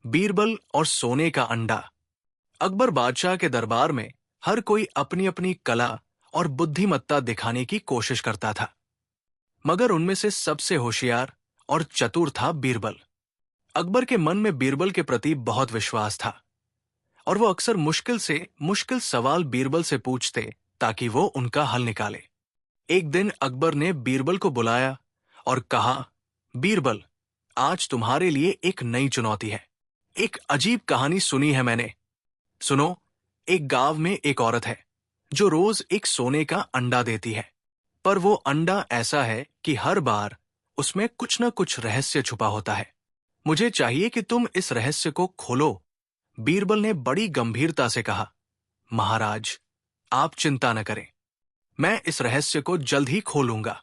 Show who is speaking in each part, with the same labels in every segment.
Speaker 1: बीरबल और सोने का अंडा। अकबर बादशाह के दरबार में हर कोई अपनी अपनी कला और बुद्धिमत्ता दिखाने की कोशिश करता था, मगर उनमें से सबसे होशियार और चतुर था बीरबल। अकबर के मन में बीरबल के प्रति बहुत विश्वास था और वो अक्सर मुश्किल से मुश्किल सवाल बीरबल से पूछते ताकि वो उनका हल निकाले। एक दिन अकबर ने बीरबल को बुलाया और कहा, बीरबल, आज तुम्हारे लिए एक नई चुनौती है। एक अजीब कहानी सुनी है मैंने। सुनो, एक गांव में एक औरत है जो रोज एक सोने का अंडा देती है, पर वो अंडा ऐसा है कि हर बार उसमें कुछ न कुछ रहस्य छुपा होता है। मुझे चाहिए कि तुम इस रहस्य को खोलो। बीरबल ने बड़ी गंभीरता से कहा, महाराज, आप चिंता न करें, मैं इस रहस्य को जल्द ही खोलूंगा।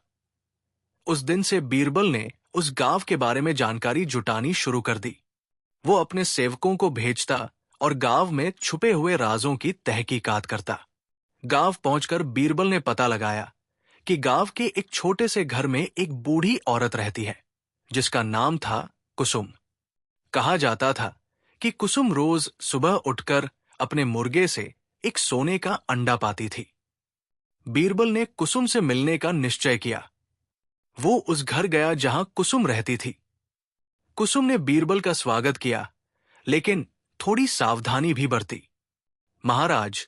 Speaker 1: उस दिन से बीरबल ने उस गांव के बारे में जानकारी जुटानी शुरू कर दी। वो अपने सेवकों को भेजता और गांव में छुपे हुए राजों की तहकीकात करता। गांव पहुंचकर बीरबल ने पता लगाया कि गांव के एक छोटे से घर में एक बूढ़ी औरत रहती है जिसका नाम था कुसुम। कहा जाता था कि कुसुम रोज सुबह उठकर अपने मुर्गे से एक सोने का अंडा पाती थी। बीरबल ने कुसुम से मिलने का निश्चय किया। वो उस घर गया जहां कुसुम रहती थी। कुसुम ने बीरबल का स्वागत किया, लेकिन थोड़ी सावधानी भी बरती। महाराज,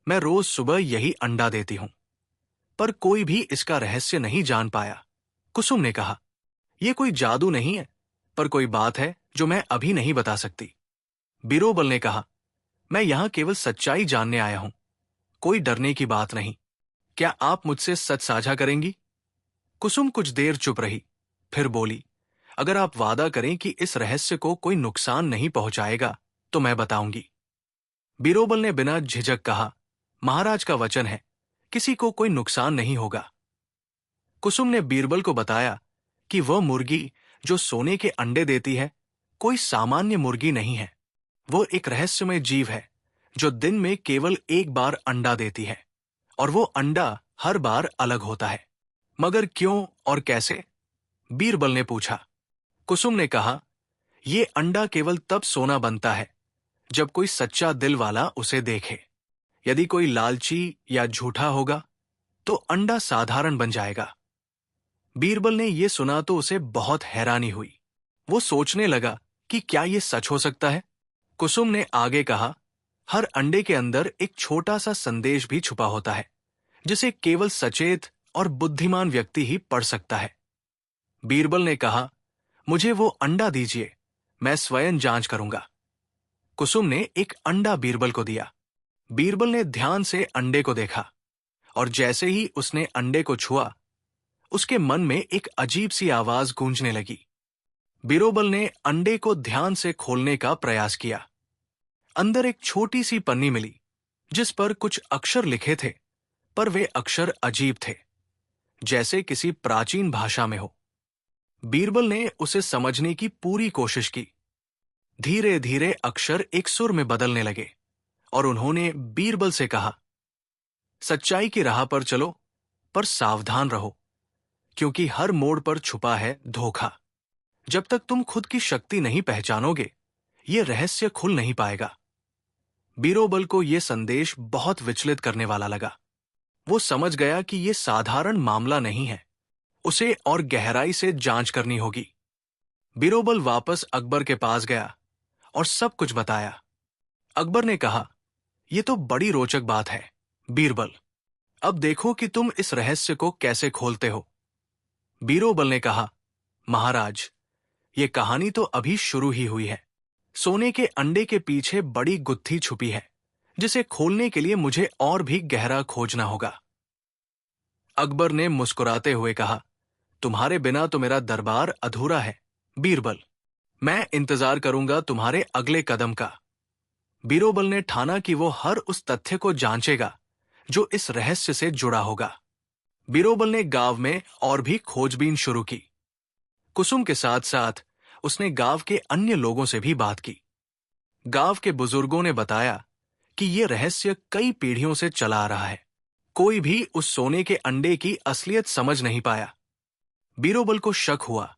Speaker 1: मैं रोज सुबह यही अंडा देती हूं, पर कोई भी इसका रहस्य नहीं जान पाया। कुसुम ने कहा, यह कोई जादू नहीं है, पर कोई बात है जो मैं अभी नहीं बता सकती। बीरबल ने कहा, मैं यहां केवल सच्चाई जानने आया हूं, कोई डरने की बात नहीं। क्या आप मुझसे सच साझा करेंगी? कुसुम कुछ देर चुप रही, फिर बोली, अगर आप वादा करें कि इस रहस्य को कोई नुकसान नहीं पहुंचाएगा तो मैं बताऊंगी। बीरबल ने बिना झिझक कहा, महाराज का वचन है, किसी को कोई नुकसान नहीं होगा। कुसुम ने बीरबल को बताया कि वह मुर्गी जो सोने के अंडे देती है कोई सामान्य मुर्गी नहीं है। वो एक रहस्यमय जीव है जो दिन में केवल एक बार अंडा देती है, और वो अंडा हर बार अलग होता है। मगर क्यों और कैसे? बीरबल ने पूछा। कुसुम ने कहा, यह अंडा केवल तब सोना बनता है जब कोई सच्चा दिल वाला उसे देखे। यदि कोई लालची या झूठा होगा तो अंडा साधारण बन जाएगा। बीरबल ने यह सुना तो उसे बहुत हैरानी हुई। वो सोचने लगा कि क्या यह सच हो सकता है। कुसुम ने आगे कहा, हर अंडे के अंदर एक छोटा सा संदेश भी छुपा होता है जिसे केवल सचेत और बुद्धिमान व्यक्ति ही पढ़ सकता है। बीरबल ने कहा, मुझे वो अंडा दीजिए, मैं स्वयं जांच करूंगा। कुसुम ने एक अंडा बीरबल को दिया। बीरबल ने ध्यान से अंडे को देखा, और जैसे ही उसने अंडे को छुआ, उसके मन में एक अजीब सी आवाज गूंजने लगी। बीरबल ने अंडे को ध्यान से खोलने का प्रयास किया। अंदर एक छोटी सी पन्नी मिली जिस पर कुछ अक्षर लिखे थे, पर वे अक्षर अजीब थे, जैसे किसी प्राचीन भाषा में हो। बीरबल ने उसे समझने की पूरी कोशिश की। धीरे धीरे अक्षर एक सुर में बदलने लगे और उन्होंने बीरबल से कहा, सच्चाई की राह पर चलो, पर सावधान रहो, क्योंकि हर मोड़ पर छुपा है धोखा। जब तक तुम खुद की शक्ति नहीं पहचानोगे, यह रहस्य खुल नहीं पाएगा। बीरबल को यह संदेश बहुत विचलित करने वाला लगा। वो समझ गया कि यह साधारण मामला नहीं है, उसे और गहराई से जांच करनी होगी। बीरबल वापस अकबर के पास गया और सब कुछ बताया। अकबर ने कहा, यह तो बड़ी रोचक बात है बीरबल, अब देखो कि तुम इस रहस्य को कैसे खोलते हो। बीरबल ने कहा, महाराज, यह कहानी तो अभी शुरू ही हुई है। सोने के अंडे के पीछे बड़ी गुत्थी छुपी है जिसे खोलने के लिए मुझे और भी गहरा खोजना होगा। अकबर ने मुस्कुराते हुए कहा, तुम्हारे बिना तो मेरा दरबार अधूरा है बीरबल, मैं इंतजार करूंगा तुम्हारे अगले कदम का। बीरबल ने ठाना कि वो हर उस तथ्य को जांचेगा जो इस रहस्य से जुड़ा होगा। बीरबल ने गांव में और भी खोजबीन शुरू की। कुसुम के साथ साथ उसने गांव के अन्य लोगों से भी बात की। गांव के बुजुर्गों ने बताया कि यह रहस्य कई पीढ़ियों से चला आ रहा है। कोई भी उस सोने के अंडे की असलियत समझ नहीं पाया। बीरबल को शक हुआ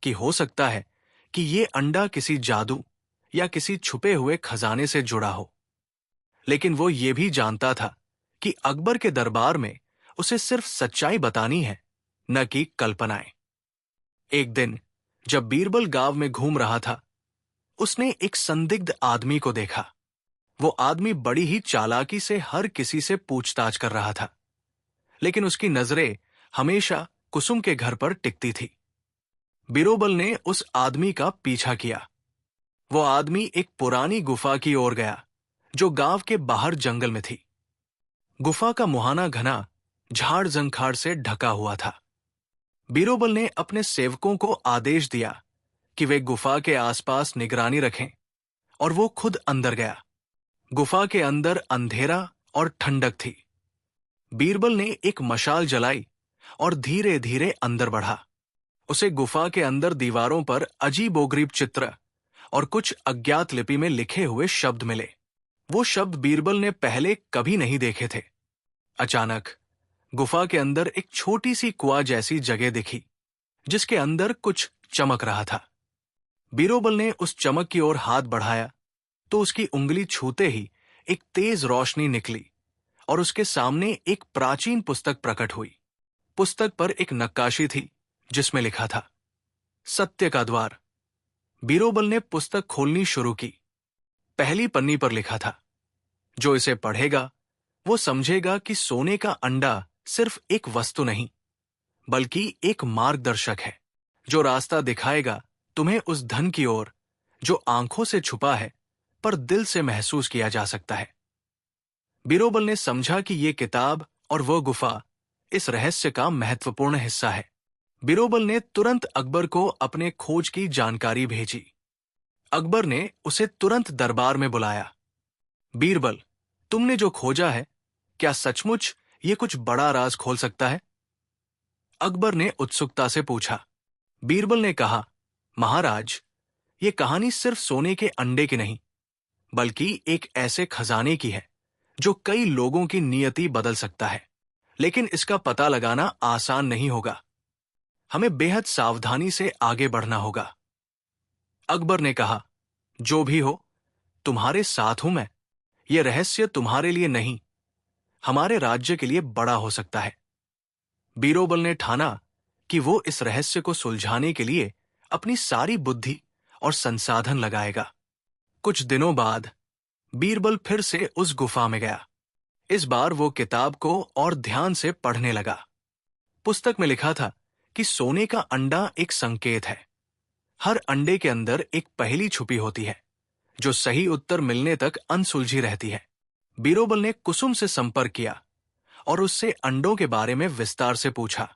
Speaker 1: कि हो सकता है कि यह अंडा किसी जादू या किसी छुपे हुए खजाने से जुड़ा हो। लेकिन वो ये भी जानता था कि अकबर के दरबार में उसे सिर्फ सच्चाई बतानी है, न कि कल्पनाएं। एक दिन जब बीरबल गांव में घूम रहा था, उसने एक संदिग्ध आदमी को देखा। वो आदमी बड़ी ही चालाकी से हर किसी से पूछताछ कर रहा था, लेकिन उसकी नजरें हमेशा कुसुम के घर पर टिकती थी। बीरबल ने उस आदमी का पीछा किया। वो आदमी एक पुरानी गुफा की ओर गया, जो गांव के बाहर जंगल में थी। गुफा का मुहाना घना झाड़ जंखाड़ से ढका हुआ था। बीरबल ने अपने सेवकों को आदेश दिया कि वे गुफा के आसपास निगरानी रखें, और वो खुद अंदर गया। गुफा के अंदर अंधेरा और ठंडक थी। बीरबल ने एक मशाल जलाई और धीरे धीरे अंदर बढ़ा। उसे गुफा के अंदर दीवारों पर अजीबोगरीब चित्र और कुछ अज्ञात लिपि में लिखे हुए शब्द मिले। वो शब्द बीरबल ने पहले कभी नहीं देखे थे। अचानक गुफा के अंदर एक छोटी सी कुआं जैसी जगह दिखी, जिसके अंदर कुछ चमक रहा था। बीरबल ने उस चमक की ओर हाथ बढ़ाया तो उसकी उंगली छूते ही एक तेज रोशनी निकली और उसके सामने एक प्राचीन पुस्तक प्रकट हुई। पुस्तक पर एक नक्काशी थी, जिसमें लिखा था, सत्य का द्वार। बीरबल ने पुस्तक खोलनी शुरू की। पहली पन्नी पर लिखा था, जो इसे पढ़ेगा वो समझेगा कि सोने का अंडा सिर्फ एक वस्तु नहीं, बल्कि एक मार्गदर्शक है, जो रास्ता दिखाएगा तुम्हें उस धन की ओर जो आंखों से छुपा है पर दिल से महसूस किया जा सकता है। बीरबल ने समझा कि ये किताब और वह गुफा इस रहस्य का महत्वपूर्ण हिस्सा है। बीरबल ने तुरंत अकबर को अपने खोज की जानकारी भेजी। अकबर ने उसे तुरंत दरबार में बुलाया। बीरबल, तुमने जो खोजा है, क्या सचमुच ये कुछ बड़ा राज खोल सकता है? अकबर ने उत्सुकता से पूछा। बीरबल ने कहा, महाराज, ये कहानी सिर्फ सोने के अंडे की नहीं, बल्कि एक ऐसे खजाने की है जो कई लोगों की नियति बदल सकता है। लेकिन इसका पता लगाना आसान नहीं होगा। हमें बेहद सावधानी से आगे बढ़ना होगा। अकबर ने कहा, जो भी हो, तुम्हारे साथ हूं मैं। यह रहस्य तुम्हारे लिए नहीं, हमारे राज्य के लिए बड़ा हो सकता है। बीरबल ने ठाना कि वो इस रहस्य को सुलझाने के लिए अपनी सारी बुद्धि और संसाधन लगाएगा। कुछ दिनों बाद बीरबल फिर से उस गुफा में गया। इस बार वो किताब को और ध्यान से पढ़ने लगा। पुस्तक में लिखा था कि सोने का अंडा एक संकेत है। हर अंडे के अंदर एक पहेली छुपी होती है, जो सही उत्तर मिलने तक अनसुलझी रहती है। बीरबल ने कुसुम से संपर्क किया और उससे अंडों के बारे में विस्तार से पूछा।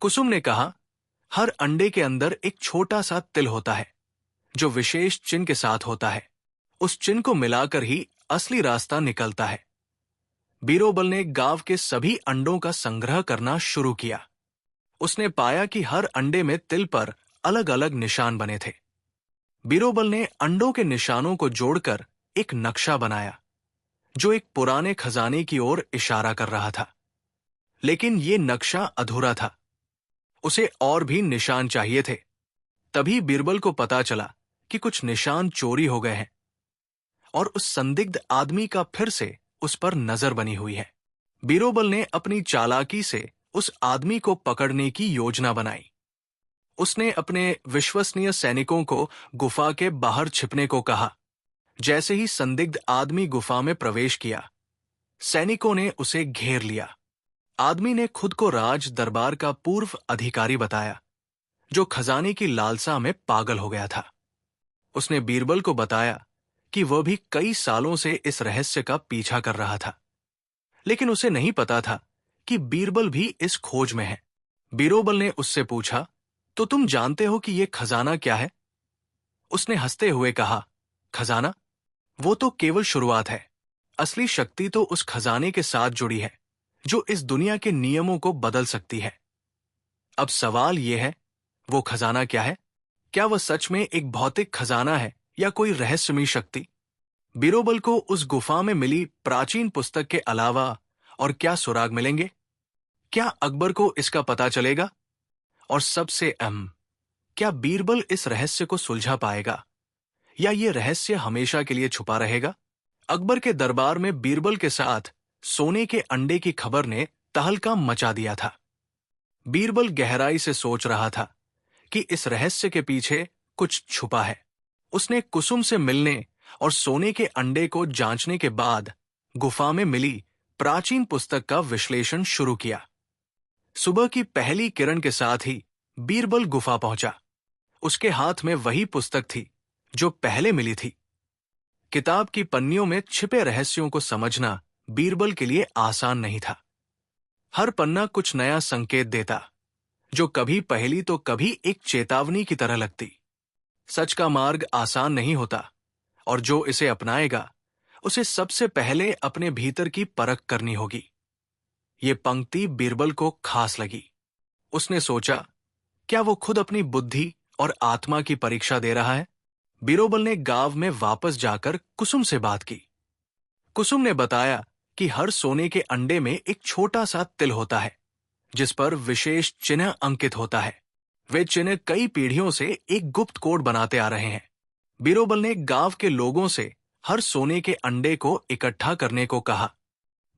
Speaker 1: कुसुम ने कहा, हर अंडे के अंदर एक छोटा सा तिल होता है, जो विशेष चिन्ह के साथ होता है। उस चिन्ह को मिलाकर ही असली रास्ता निकलता है। बीरबल ने गांव के सभी अंडों का संग्रह करना शुरू किया। उसने पाया कि हर अंडे में तिल पर अलग अलग निशान बने थे। बीरबल ने अंडों के निशानों को जोड़कर एक नक्शा बनाया, जो एक पुराने खजाने की ओर इशारा कर रहा था। लेकिन यह नक्शा अधूरा था। उसे और भी निशान चाहिए थे। तभी बीरबल को पता चला कि कुछ निशान चोरी हो गए हैं और उस संदिग्ध आदमी का फिर से उस पर नजर बनी हुई है। बीरबल ने अपनी चालाकी से उस आदमी को पकड़ने की योजना बनाई। उसने अपने विश्वसनीय सैनिकों को गुफा के बाहर छिपने को कहा। जैसे ही संदिग्ध आदमी गुफा में प्रवेश किया, सैनिकों ने उसे घेर लिया। आदमी ने खुद को राज दरबार का पूर्व अधिकारी बताया, जो खजाने की लालसा में पागल हो गया था। उसने बीरबल को बताया कि वह भी कई सालों से इस रहस्य का पीछा कर रहा था, लेकिन उसे नहीं पता था कि बीरबल भी इस खोज में है। बीरबल ने उससे पूछा, तो तुम जानते हो कि यह खजाना क्या है? उसने हंसते हुए कहा, खजाना? वो तो केवल शुरुआत है। असली शक्ति तो उस खजाने के साथ जुड़ी है, जो इस दुनिया के नियमों को बदल सकती है। अब सवाल यह है, वो खजाना क्या है? क्या वह सच में एक भौतिक खजाना है या कोई रहस्यमयी शक्ति? बीरबल को उस गुफा में मिली प्राचीन पुस्तक के अलावा और क्या सुराग मिलेंगे? क्या अकबर को इसका पता चलेगा? और सबसे अहम, क्या बीरबल इस रहस्य को सुलझा पाएगा या ये रहस्य हमेशा के लिए छुपा रहेगा? अकबर के दरबार में बीरबल के साथ सोने के अंडे की खबर ने तहलका मचा दिया था। बीरबल गहराई से सोच रहा था कि इस रहस्य के पीछे कुछ छुपा है। उसने कुसुम से मिलने और सोने के अंडे को जांचने के बाद गुफा में मिली प्राचीन पुस्तक का विश्लेषण शुरू किया। सुबह की पहली किरण के साथ ही बीरबल गुफा पहुंचा। उसके हाथ में वही पुस्तक थी जो पहले मिली थी। किताब की पन्नियों में छिपे रहस्यों को समझना बीरबल के लिए आसान नहीं था। हर पन्ना कुछ नया संकेत देता, जो कभी पहेली तो कभी एक चेतावनी की तरह लगती। सच का मार्ग आसान नहीं होता, और जो इसे अपनाएगा उसे सबसे पहले अपने भीतर की परख करनी होगी। ये पंक्ति बीरबल को खास लगी। उसने सोचा, क्या वो खुद अपनी बुद्धि और आत्मा की परीक्षा दे रहा है? बीरबल ने गांव में वापस जाकर कुसुम से बात की। कुसुम ने बताया कि हर सोने के अंडे में एक छोटा सा तिल होता है, जिस पर विशेष चिन्ह अंकित होता है। वे चिन्ह कई पीढ़ियों से एक गुप्त कोड बनाते आ रहे हैं। बीरबल ने गांव के लोगों से हर सोने के अंडे को इकट्ठा करने को कहा।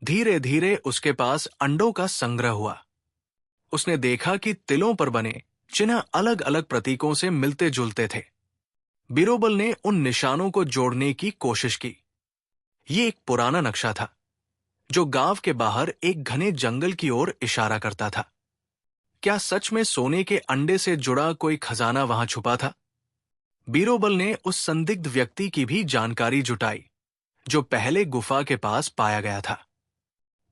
Speaker 1: धीरे धीरे उसके पास अंडों का संग्रह हुआ। उसने देखा कि तिलों पर बने चिन्ह अलग अलग प्रतीकों से मिलते जुलते थे। बीरबल ने उन निशानों को जोड़ने की कोशिश की। ये एक पुराना नक्शा था, जो गांव के बाहर एक घने जंगल की ओर इशारा करता था। क्या सच में सोने के अंडे से जुड़ा कोई खजाना वहां छुपा था? बीरबल ने उस संदिग्ध व्यक्ति की भी जानकारी जुटाई, जो पहले गुफा के पास पाया गया था।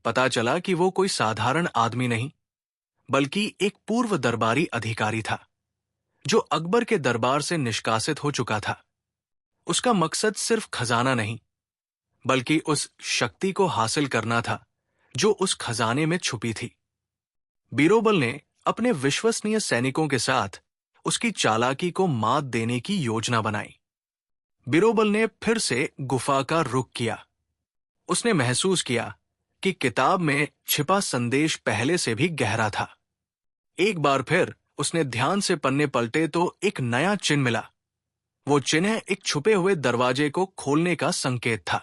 Speaker 1: पता चला कि वो कोई साधारण आदमी नहीं, बल्कि एक पूर्व दरबारी अधिकारी था, जो अकबर के दरबार से निष्कासित हो चुका था। उसका मकसद सिर्फ खजाना नहीं, बल्कि उस शक्ति को हासिल करना था जो उस खजाने में छुपी थी। बीरबल ने अपने विश्वसनीय सैनिकों के साथ उसकी चालाकी को मात देने की योजना बनाई। बीरबल ने फिर से गुफा का रुख किया। उसने महसूस किया कि किताब में छिपा संदेश पहले से भी गहरा था। एक बार फिर उसने ध्यान से पन्ने पलटे तो एक नया चिन्ह मिला। वो चिन्ह एक छुपे हुए दरवाजे को खोलने का संकेत था।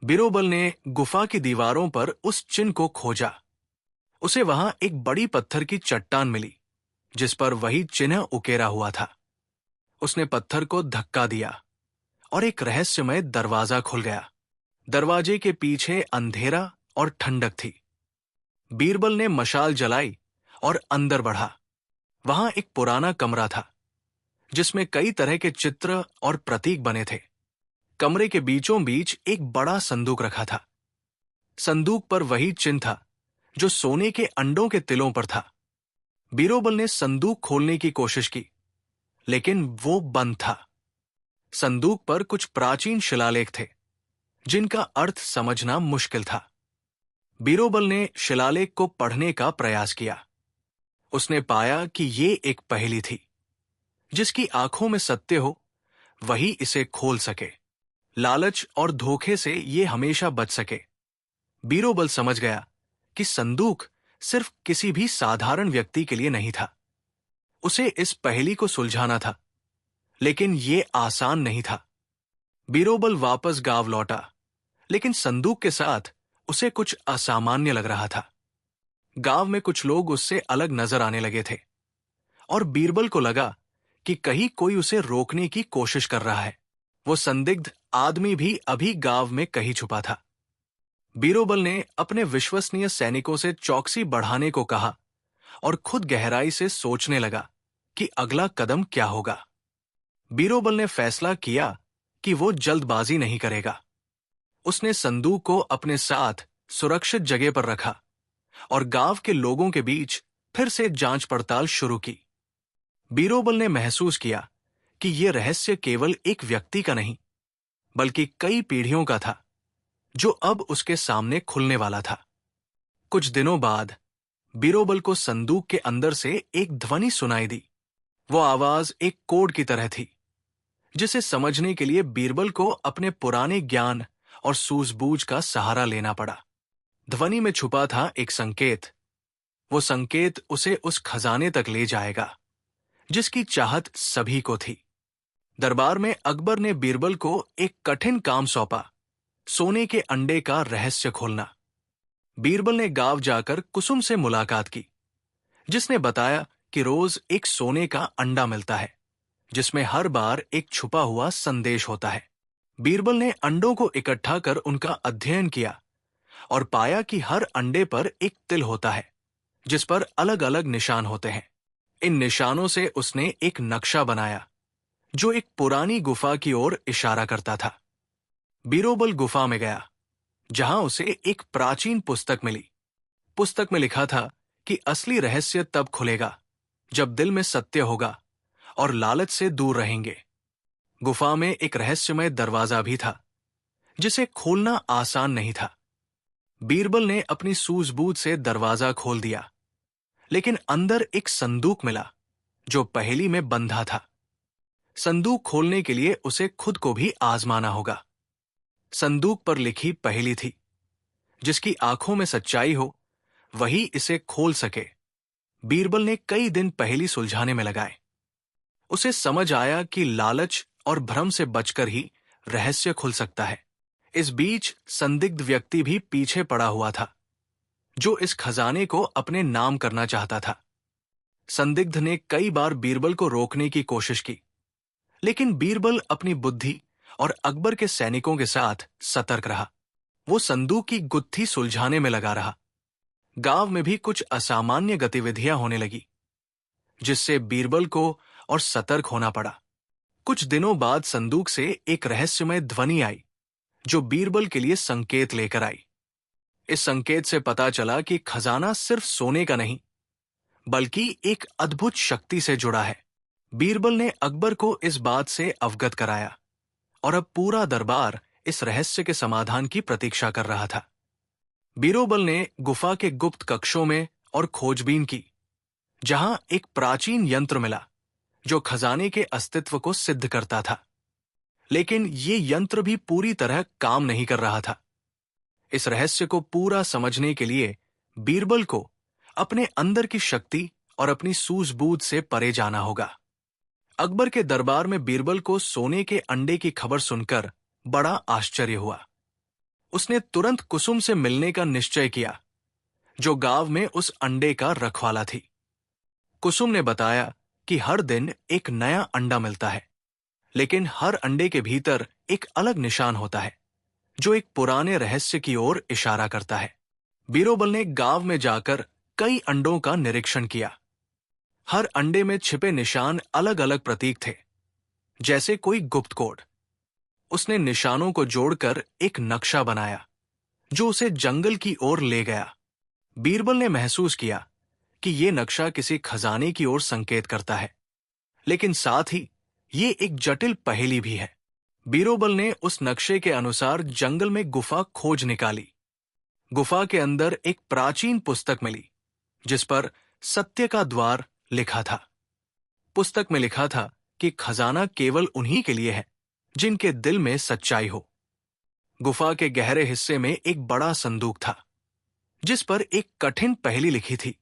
Speaker 1: बीरबल ने गुफा की दीवारों पर उस चिन्ह को खोजा। उसे वहां एक बड़ी पत्थर की चट्टान मिली, जिस पर वही चिन्ह उकेरा हुआ था। उसने पत्थर को धक्का दिया और एक रहस्यमय दरवाजा खुल गया। दरवाजे के पीछे अंधेरा और ठंडक थी। बीरबल ने मशाल जलाई और अंदर बढ़ा। वहां एक पुराना कमरा था, जिसमें कई तरह के चित्र और प्रतीक बने थे। कमरे के बीचों बीच एक बड़ा संदूक रखा था। संदूक पर वही चिन्ह था जो सोने के अंडों के तिलों पर था। बीरबल ने संदूक खोलने की कोशिश की, लेकिन वो बंद था। संदूक पर कुछ प्राचीन शिलालेख थे, जिनका अर्थ समझना मुश्किल था। बीरबल ने शिलालेख को पढ़ने का प्रयास किया। उसने पाया कि ये एक पहेली थी। जिसकी आंखों में सत्य हो, वही इसे खोल सके। लालच और धोखे से ये हमेशा बच सके। बीरबल समझ गया कि संदूक सिर्फ किसी भी साधारण व्यक्ति के लिए नहीं था। उसे इस पहेली को सुलझाना था, लेकिन ये आसान नहीं था। बीरबल वापस गांव लौटा, लेकिन संदूक के साथ उसे कुछ असामान्य लग रहा था। गांव में कुछ लोग उससे अलग नजर आने लगे थे, और बीरबल को लगा कि कहीं कोई उसे रोकने की कोशिश कर रहा है। वो संदिग्ध आदमी भी अभी गांव में कहीं छुपा था। बीरबल ने अपने विश्वसनीय सैनिकों से चौकसी बढ़ाने को कहा और खुद गहराई से सोचने लगा कि अगला कदम क्या होगा। बीरबल ने फैसला किया कि वो जल्दबाजी नहीं करेगा। उसने संदूक को अपने साथ सुरक्षित जगह पर रखा और गांव के लोगों के बीच फिर से जांच पड़ताल शुरू की। बीरबल ने महसूस किया कि यह रहस्य केवल एक व्यक्ति का नहीं, बल्कि कई पीढ़ियों का था, जो अब उसके सामने खुलने वाला था। कुछ दिनों बाद बीरबल को संदूक के अंदर से एक ध्वनि सुनाई दी। वो आवाज एक कोड की तरह थी, जिसे समझने के लिए बीरबल को अपने पुराने ज्ञान और सूझबूझ का सहारा लेना पड़ा। ध्वनि में छुपा था एक संकेत। वो संकेत उसे उस खजाने तक ले जाएगा, जिसकी चाहत सभी को थी। दरबार में अकबर ने बीरबल को एक कठिन काम सौंपा, सोने के अंडे का रहस्य खोलना। बीरबल ने गांव जाकर कुसुम से मुलाकात की, जिसने बताया कि रोज एक सोने का अंडा मिलता है, जिसमें हर बार एक छुपा हुआ संदेश होता है। बीरबल ने अंडों को इकट्ठा कर उनका अध्ययन किया और पाया कि हर अंडे पर एक तिल होता है, जिस पर अलग अलग निशान होते हैं। इन निशानों से उसने एक नक्शा बनाया, जो एक पुरानी गुफा की ओर इशारा करता था। बीरबल गुफा में गया, जहां उसे एक प्राचीन पुस्तक मिली। पुस्तक में लिखा था कि असली रहस्य तब खुलेगा जब दिल में सत्य होगा और लालच से दूर रहेंगे। गुफा में एक रहस्यमय दरवाजा भी था, जिसे खोलना आसान नहीं था। बीरबल ने अपनी सूझबूझ से दरवाजा खोल दिया, लेकिन अंदर एक संदूक मिला, जो पहेली में बंधा था। संदूक खोलने के लिए उसे खुद को भी आजमाना होगा। संदूक पर लिखी पहेली थी, जिसकी आंखों में सच्चाई हो, वही इसे खोल सके। बीरबल ने कई दिन पहेली सुलझाने में लगाए। उसे समझ आया कि लालच और भ्रम से बचकर ही रहस्य खुल सकता है। इस बीच संदिग्ध व्यक्ति भी पीछे पड़ा हुआ था, जो इस खजाने को अपने नाम करना चाहता था। संदिग्ध ने कई बार बीरबल को रोकने की कोशिश की, लेकिन बीरबल अपनी बुद्धि और अकबर के सैनिकों के साथ सतर्क रहा। वो संदूक की गुत्थी सुलझाने में लगा रहा। गांव में भी कुछ असामान्य गतिविधियां होने लगी, जिससे बीरबल को और सतर्क होना पड़ा। कुछ दिनों बाद संदूक से एक रहस्यमय ध्वनि आई, जो बीरबल के लिए संकेत लेकर आई। इस संकेत से पता चला कि खजाना सिर्फ सोने का नहीं, बल्कि एक अद्भुत शक्ति से जुड़ा है। बीरबल ने अकबर को इस बात से अवगत कराया, और अब पूरा दरबार इस रहस्य के समाधान की प्रतीक्षा कर रहा था। बीरबल ने गुफा के गुप्त कक्षों में और खोजबीन की, जहां एक प्राचीन यंत्र मिला, जो खजाने के अस्तित्व को सिद्ध करता था। लेकिन ये यंत्र भी पूरी तरह काम नहीं कर रहा था। इस रहस्य को पूरा समझने के लिए बीरबल को अपने अंदर की शक्ति और अपनी सूझबूझ से परे जाना होगा। अकबर के दरबार में बीरबल को सोने के अंडे की खबर सुनकर बड़ा आश्चर्य हुआ। उसने तुरंत कुसुम से मिलने का निश्चय किया, जो गांव में उस अंडे का रखवाला थी। कुसुम ने बताया कि हर दिन एक नया अंडा मिलता है, लेकिन हर अंडे के भीतर एक अलग निशान होता है, जो एक पुराने रहस्य की ओर इशारा करता है। बीरबल ने गांव में जाकर कई अंडों का निरीक्षण किया। हर अंडे में छिपे निशान अलग अलग प्रतीक थे, जैसे कोई गुप्त कोड। उसने निशानों को जोड़कर एक नक्शा बनाया, जो उसे जंगल की ओर ले गया। बीरबल ने महसूस किया कि यह नक्शा किसी खजाने की ओर संकेत करता है, लेकिन साथ ही ये एक जटिल पहेली भी है। बीरबल ने उस नक्शे के अनुसार जंगल में गुफा खोज निकाली। गुफा के अंदर एक प्राचीन पुस्तक मिली, जिस पर सत्य का द्वार लिखा था। पुस्तक में लिखा था कि खजाना केवल उन्हीं के लिए है, जिनके दिल में सच्चाई हो। गुफा के गहरे हिस्से में एक बड़ा संदूक था, जिस पर एक कठिन पहेली लिखी थी।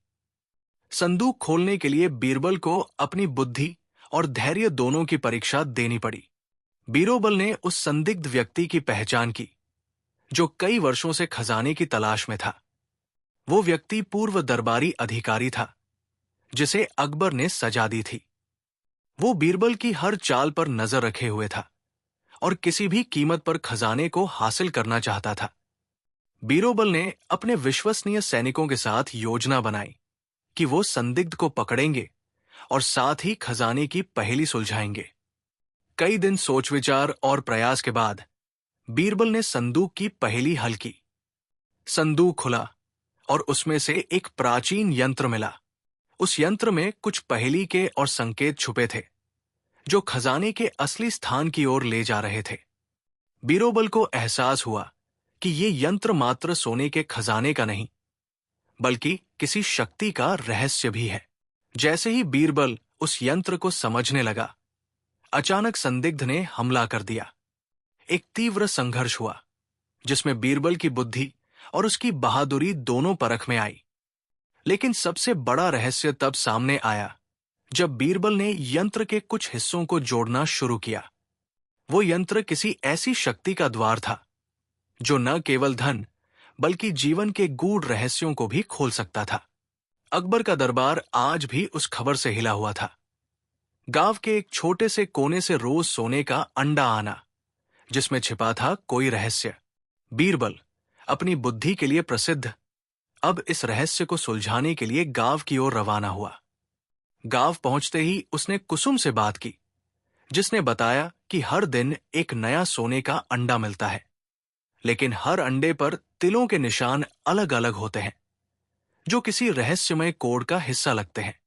Speaker 1: संदूक खोलने के लिए बीरबल को अपनी बुद्धि और धैर्य दोनों की परीक्षा देनी पड़ी। बीरबल ने उस संदिग्ध व्यक्ति की पहचान की, जो कई वर्षों से खजाने की तलाश में था। वो व्यक्ति पूर्व दरबारी अधिकारी था, जिसे अकबर ने सजा दी थी। वो बीरबल की हर चाल पर नजर रखे हुए था और किसी भी कीमत पर खजाने को हासिल करना चाहता था। बीरबल ने अपने विश्वसनीय सैनिकों के साथ योजना बनाई कि वो संदिग्ध को पकड़ेंगे और साथ ही खजाने की पहेली सुलझाएंगे। कई दिन सोच विचार और प्रयास के बाद बीरबल ने संदूक की पहेली हल की। संदूक खुला और उसमें से एक प्राचीन यंत्र मिला। उस यंत्र में कुछ पहेली के और संकेत छुपे थे, जो खजाने के असली स्थान की ओर ले जा रहे थे। बीरबल को एहसास हुआ कि ये यंत्र मात्र सोने के खजाने का नहीं, बल्कि किसी शक्ति का रहस्य भी है। जैसे ही बीरबल उस यंत्र को समझने लगा, अचानक संदिग्ध ने हमला कर दिया। एक तीव्र संघर्ष हुआ, जिसमें बीरबल की बुद्धि और उसकी बहादुरी दोनों परख में आई। लेकिन सबसे बड़ा रहस्य तब सामने आया, जब बीरबल ने यंत्र के कुछ हिस्सों को जोड़ना शुरू किया। वो यंत्र किसी ऐसी शक्ति का द्वार था जो न केवल धन बल्कि जीवन के गूढ़ रहस्यों को भी खोल सकता था। अकबर का दरबार आज भी उस खबर से हिला हुआ था। गांव के एक छोटे से कोने से रोज सोने का अंडा आना, जिसमें छिपा था कोई रहस्य। बीरबल, अपनी बुद्धि के लिए प्रसिद्ध, अब इस रहस्य को सुलझाने के लिए गांव की ओर रवाना हुआ। गांव पहुंचते ही उसने कुसुम से बात की, जिसने बताया कि हर दिन एक नया सोने का अंडा मिलता है, लेकिन हर अंडे पर तिलों के निशान अलग अलग होते हैं, जो किसी रहस्यमय कोड का हिस्सा लगते हैं।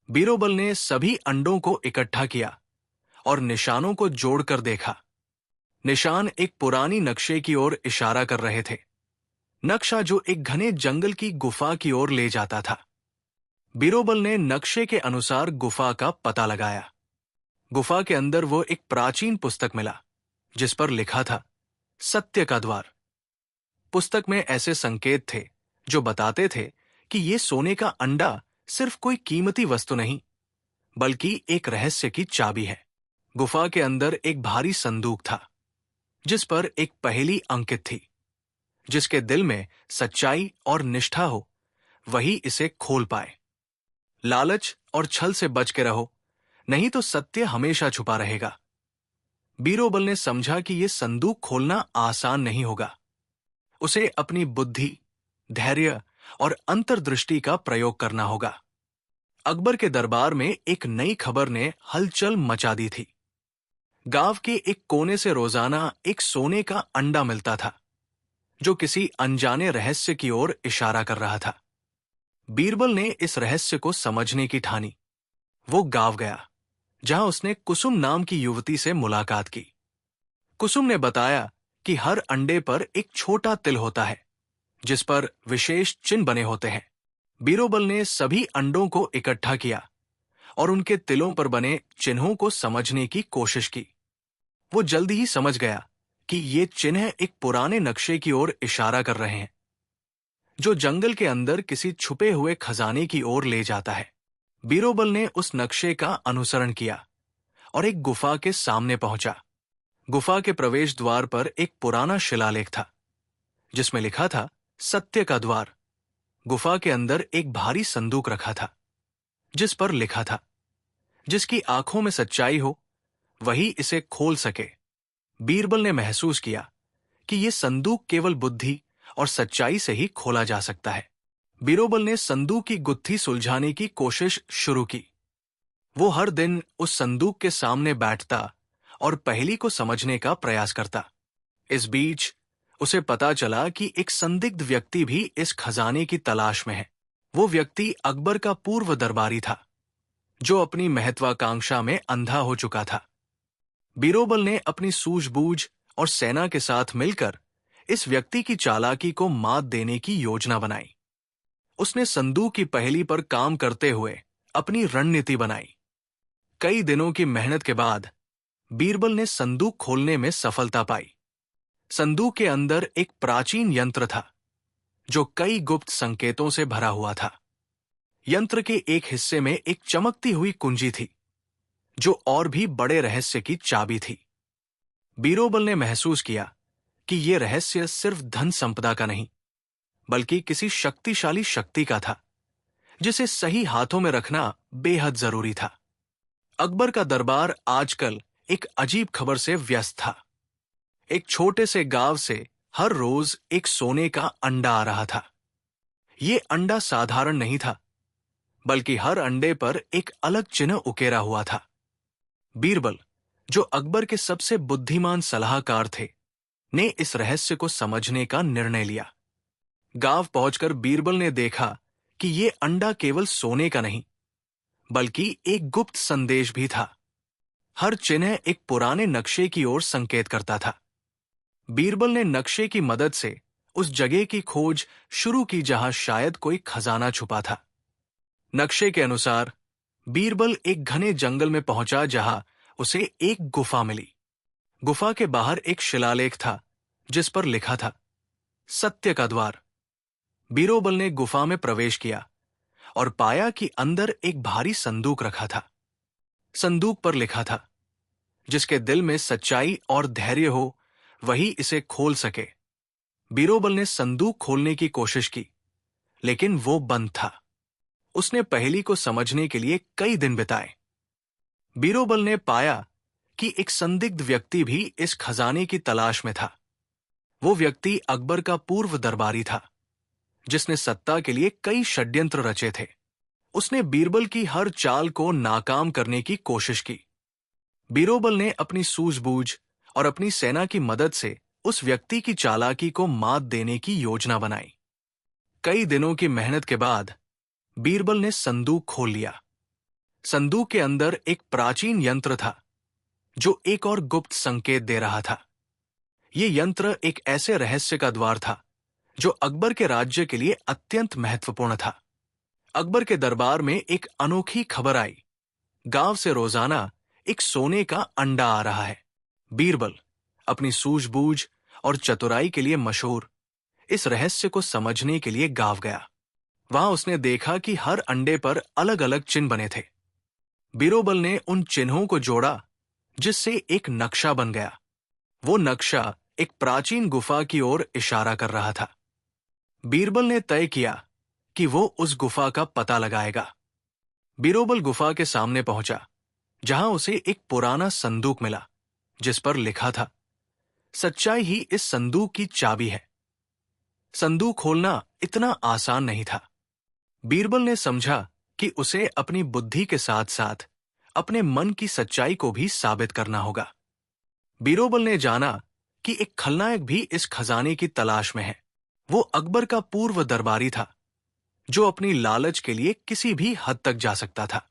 Speaker 1: बीरबल ने सभी अंडों को इकट्ठा किया और निशानों को जोड़कर देखा। निशान एक पुरानी नक्शे की ओर इशारा कर रहे थे, नक्शा जो एक घने जंगल की गुफा की ओर ले जाता था। बीरबल ने नक्शे के अनुसार गुफा का पता लगाया। गुफा के अंदर वो एक प्राचीन पुस्तक मिला, जिस पर लिखा था सत्य का द्वार। पुस्तक में ऐसे संकेत थे जो बताते थे कि ये सोने का अंडा सिर्फ कोई कीमती वस्तु नहीं, बल्कि एक रहस्य की चाबी है। गुफा के अंदर एक भारी संदूक था, जिस पर एक पहेली अंकित थी। जिसके दिल में सच्चाई और निष्ठा हो, वही इसे खोल पाए। लालच और छल से बच के रहो, नहीं तो सत्य हमेशा छुपा रहेगा। बीरबल ने समझा कि यह संदूक खोलना आसान नहीं होगा। उसे अपनी बुद्धि, धैर्य और अंतर्दृष्टि का प्रयोग करना होगा। अकबर के दरबार में एक नई खबर ने हलचल मचा दी थी। गांव के एक कोने से रोजाना एक सोने का अंडा मिलता था, जो किसी अनजाने रहस्य की ओर इशारा कर रहा था। बीरबल ने इस रहस्य को समझने की ठानी। वो गांव गया, जहां उसने कुसुम नाम की युवती से मुलाकात की। कुसुम ने बताया कि हर अंडे पर एक छोटा तिल होता है, जिस पर विशेष चिन्ह बने होते हैं। बीरबल ने सभी अंडों को इकट्ठा किया और उनके तिलों पर बने चिन्हों को समझने की कोशिश की। वो जल्दी ही समझ गया कि ये चिन्ह एक पुराने नक्शे की ओर इशारा कर रहे हैं, जो जंगल के अंदर किसी छुपे हुए खजाने की ओर ले जाता है। बीरबल ने उस नक्शे का अनुसरण किया और एक गुफा के सामने पहुंचा। गुफा के प्रवेश द्वार पर एक पुराना शिलालेख था, जिसमें लिखा था सत्य का द्वार। गुफा के अंदर एक भारी संदूक रखा था, जिस पर लिखा था जिसकी आंखों में सच्चाई हो, वही इसे खोल सके। बीरबल ने महसूस किया कि यह संदूक केवल बुद्धि और सच्चाई से ही खोला जा सकता है। बीरबल ने संदूक की गुत्थी सुलझाने की कोशिश शुरू की। वो हर दिन उस संदूक के सामने बैठता और पहेली को समझने का प्रयास करता। इस बीच उसे पता चला कि एक संदिग्ध व्यक्ति भी इस खजाने की तलाश में है। वो व्यक्ति अकबर का पूर्व दरबारी था, जो अपनी महत्वाकांक्षा में अंधा हो चुका था। बीरबल ने अपनी सूझबूझ और सेना के साथ मिलकर इस व्यक्ति की चालाकी को मात देने की योजना बनाई। उसने संदूक की पहेली पर काम करते हुए अपनी रणनीति बनाई। कई दिनों की मेहनत के बाद बीरबल ने संदूक खोलने में सफलता पाई। संदूक के अंदर एक प्राचीन यंत्र था, जो कई गुप्त संकेतों से भरा हुआ था। यंत्र के एक हिस्से में एक चमकती हुई कुंजी थी, जो और भी बड़े रहस्य की चाबी थी। बीरबल ने महसूस किया कि यह रहस्य सिर्फ धन संपदा का नहीं, बल्कि किसी शक्तिशाली शक्ति का था, जिसे सही हाथों में रखना बेहद जरूरी था। अकबर का दरबार आजकल एक अजीब खबर से व्यस्त था। एक छोटे से गांव से हर रोज एक सोने का अंडा आ रहा था। यह अंडा साधारण नहीं था, बल्कि हर अंडे पर एक अलग चिन्ह उकेरा हुआ था। बीरबल, जो अकबर के सबसे बुद्धिमान सलाहकार थे, ने इस रहस्य को समझने का निर्णय लिया। गांव पहुंचकर बीरबल ने देखा कि यह अंडा केवल सोने का नहीं, बल्कि एक गुप्त संदेश भी था। हर चिन्ह एक पुराने नक्शे की ओर संकेत करता था। बीरबल ने नक्शे की मदद से उस जगह की खोज शुरू की जहां शायद कोई खजाना छुपा था। नक्शे के अनुसार बीरबल एक घने जंगल में पहुंचा, जहां उसे एक गुफा मिली। गुफा के बाहर एक शिलालेख था, जिस पर लिखा था सत्य का द्वार। बीरबल ने गुफा में प्रवेश किया और पाया कि अंदर एक भारी संदूक रखा था। संदूक पर लिखा था, जिसके दिल में सच्चाई और धैर्य हो वही इसे खोल सके। बीरोबल ने संदूक खोलने की कोशिश की, लेकिन वो बंद था। उसने पहेली को समझने के लिए कई दिन बिताए। बीरोबल ने पाया कि एक संदिग्ध व्यक्ति भी इस खजाने की तलाश में था। वो व्यक्ति अकबर का पूर्व दरबारी था, जिसने सत्ता के लिए कई षड्यंत्र रचे थे। उसने बीरबल की हर चाल को नाकाम करने की कोशिश की। बीरोबल ने अपनी सूझबूझ और अपनी सेना की मदद से उस व्यक्ति की चालाकी को मात देने की योजना बनाई। कई दिनों की मेहनत के बाद बीरबल ने संदूक खोल लिया। संदूक के अंदर एक प्राचीन यंत्र था, जो एक और गुप्त संकेत दे रहा था। यह यंत्र एक ऐसे रहस्य का द्वार था, जो अकबर के राज्य के लिए अत्यंत महत्वपूर्ण था। अकबर के दरबार में एक अनोखी खबर आई। गांव से रोजाना एक सोने का अंडा आ रहा है। बीरबल, अपनी सूझबूझ और चतुराई के लिए मशहूर, इस रहस्य को समझने के लिए गांव गया। वहां उसने देखा कि हर अंडे पर अलग अलग चिन्ह बने थे। बीरोबल ने उन चिन्हों को जोड़ा, जिससे एक नक्शा बन गया। वो नक्शा एक प्राचीन गुफा की ओर इशारा कर रहा था। बीरबल ने तय किया कि वो उस गुफा का पता लगाएगा। बीरोबल गुफा के सामने पहुंचा, जहां उसे एक पुराना संदूक मिला, जिस पर लिखा था, सच्चाई ही इस संदूक की चाबी है। संदूक खोलना इतना आसान नहीं था। बीरबल ने समझा कि उसे अपनी बुद्धि के साथ साथ अपने मन की सच्चाई को भी साबित करना होगा। बीरोबल ने जाना कि एक खलनायक भी इस खजाने की तलाश में है। वो अकबर का पूर्व दरबारी था, जो अपनी लालच के लिए किसी भी हद तक जा सकता था।